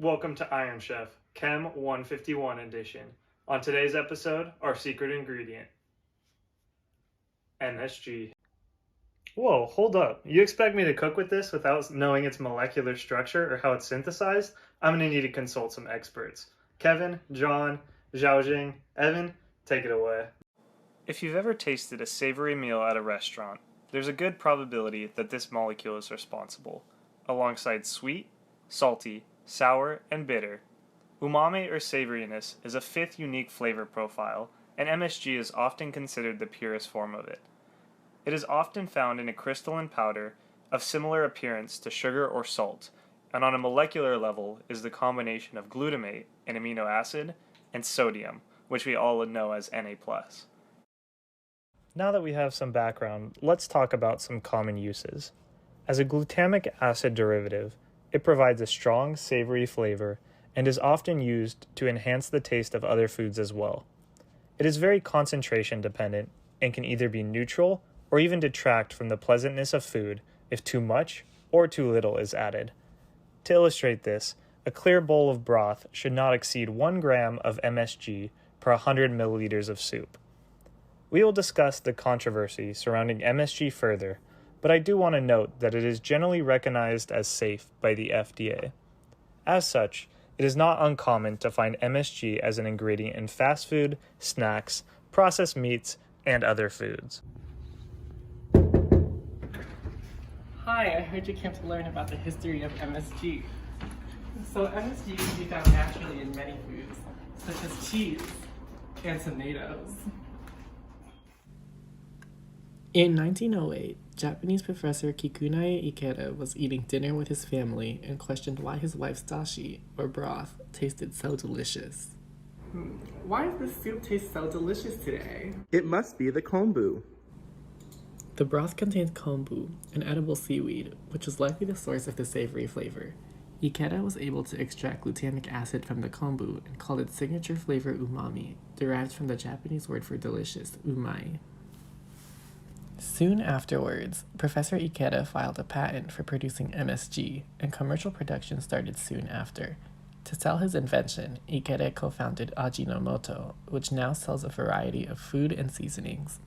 Welcome to Iron Chef, Chem 151 edition. On today's episode, our secret ingredient, MSG. Whoa, hold up. You expect me to cook with this without knowing its molecular structure or how it's synthesized? I'm going to need to consult some experts. Kevin, John, Xiaojing, Evan, take it away. If you've ever tasted a savory meal at a restaurant, there's a good probability that this molecule is responsible. Alongside sweet, salty, sour, and bitter, umami or savoriness is a fifth unique flavor profile, and MSG is often considered the purest form of it. It is often found in a crystalline powder of similar appearance to sugar or salt, and on a molecular level is the combination of glutamate, an amino acid, and sodium, which we all know as Na+. Now that we have some background, let's talk about some common uses. As a glutamic acid derivative, it provides a strong, savory flavor and is often used to enhance the taste of other foods as well. It is very concentration dependent and can either be neutral or even detract from the pleasantness of food if too much or too little is added. To illustrate this, a clear bowl of broth should not exceed 1 gram of MSG per 100 milliliters of soup. We will discuss the controversy surrounding MSG further, but I do want to note that it is generally recognized as safe by the FDA. As such, it is not uncommon to find MSG as an ingredient in fast food, snacks, processed meats, and other foods. Hi, I heard you came to learn about the history of MSG. So MSG can be found naturally in many foods, such as cheese and tomatoes. In 1908, Japanese professor Kikunae Ikeda was eating dinner with his family and questioned why his wife's dashi, or broth, tasted so delicious. Why does this soup taste so delicious today? It must be the kombu. The broth contains kombu, an edible seaweed, which was likely the source of the savory flavor. Ikeda was able to extract glutamic acid from the kombu and called its signature flavor umami, derived from the Japanese word for delicious, umai. Soon afterwards, Professor Ikeda filed a patent for producing MSG, and commercial production started soon after. To sell his invention, Ikeda co-founded Ajinomoto, which now sells a variety of food and seasonings.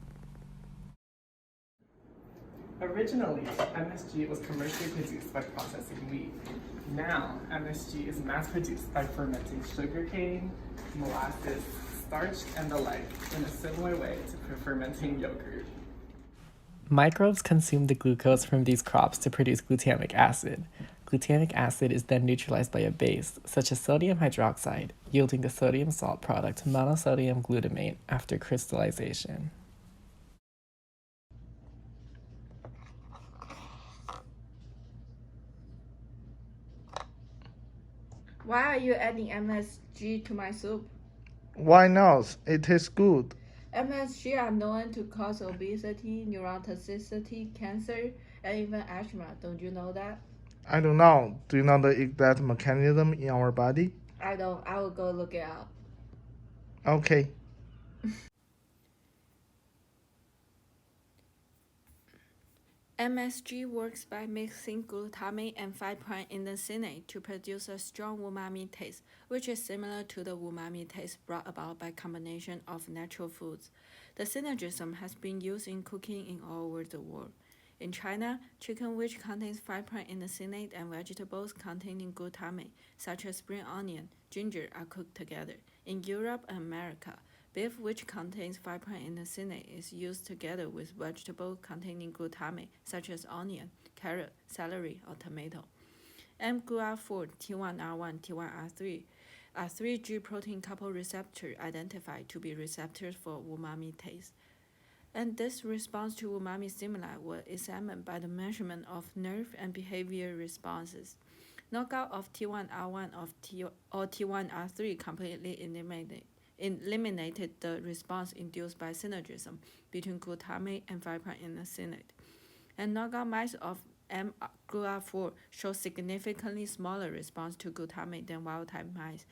Originally, MSG was commercially produced by processing wheat. Now, MSG is mass-produced by fermenting sugarcane, molasses, starch, and the like in a similar way to fermenting yogurt. Microbes consume the glucose from these crops to produce glutamic acid. Glutamic acid is then neutralized by a base, such as sodium hydroxide, yielding the sodium salt product monosodium glutamate after crystallization. Why are you adding MSG to my soup? Why not? It tastes good. MSG are known to cause obesity, neurotoxicity, cancer, and even asthma. Don't you know that? I don't know. Do you know the exact mechanism in our body? I don't. I will go look it up. Okay. MSG works by mixing glutamate and 5'-indocyanate to produce a strong umami taste, which is similar to the umami taste brought about by combination of natural foods. The synergism has been used in cooking in all over the world. In China, chicken which contains 5'-indocyanate and vegetables containing glutamate, such as spring onion, ginger, are cooked together. In Europe and America, beef which contains 5'-indocyanate is used together with vegetables containing glutamate, such as onion, carrot, celery, or tomato. mGlu4, T1R1, T1R3 are 3G protein couple receptors identified to be receptors for umami taste. And this response to umami stimuli was examined by the measurement of nerve and behavior responses. Knockout of T1R1 or T1R3 completely eliminated the response induced by synergism between glutamate and 5'-indocyanate. And knockout mice of mGlu4 show significantly smaller response to glutamate than wild-type mice.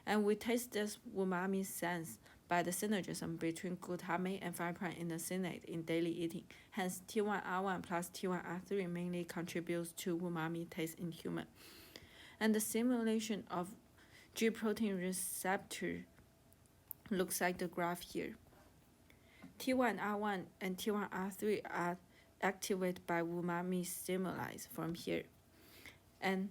And we taste this umami sense by the synergism between glutamate and 5'-indocyanate in daily eating. Hence, T1R1 plus T1R3 mainly contributes to umami taste in human. And the simulation of G protein receptor looks like the graph here. T1R1 and T1R3 are activated by umami stimuli from here. And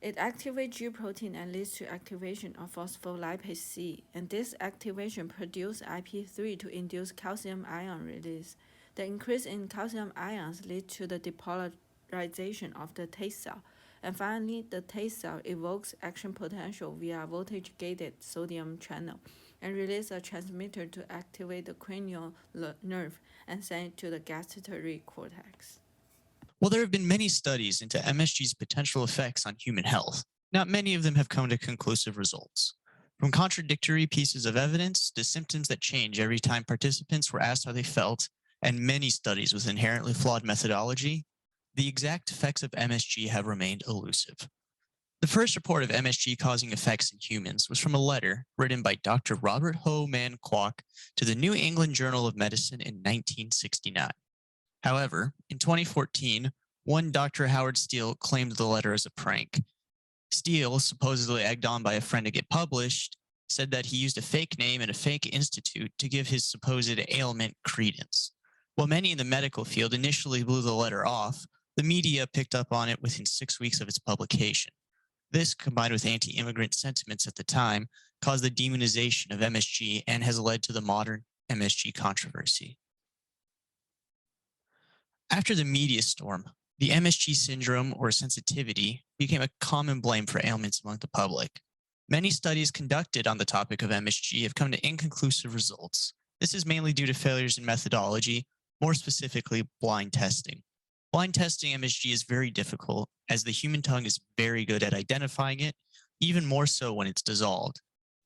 it activates G protein and leads to activation of phospholipase C. And this activation produces IP3 to induce calcium ion release. The increase in calcium ions leads to the depolarization of the taste cell. And finally, the taste cell evokes action potential via voltage-gated sodium channel and release a transmitter to activate the cranial nerve and send it to the gustatory cortex. While there have been many studies into MSG's potential effects on human health, not many of them have come to conclusive results. From contradictory pieces of evidence to symptoms that change every time participants were asked how they felt, and many studies with inherently flawed methodology, the exact effects of MSG have remained elusive. The first report of MSG causing effects in humans was from a letter written by Dr. Robert Ho Man Kwok to the New England Journal of Medicine in 1969. However, in 2014, one Dr. Howard Steele claimed the letter as a prank. Steele, supposedly egged on by a friend to get published, said that he used a fake name and a fake institute to give his supposed ailment credence. While many in the medical field initially blew the letter off, the media picked up on it within 6 weeks of its publication. This, combined with anti-immigrant sentiments at the time, caused the demonization of MSG and has led to the modern MSG controversy. After the media storm, the MSG syndrome or sensitivity became a common blame for ailments among the public. Many studies conducted on the topic of MSG have come to inconclusive results. This is mainly due to failures in methodology, more specifically blind testing. Blind testing MSG is very difficult, as the human tongue is very good at identifying it, even more so when it's dissolved.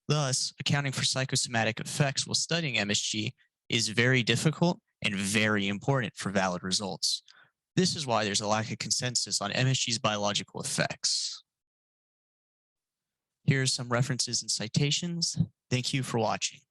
Thus, accounting for psychosomatic effects while studying MSG is very difficult and very important for valid results. This is why there's a lack of consensus on MSG's biological effects. Here are some references and citations. Thank you for watching.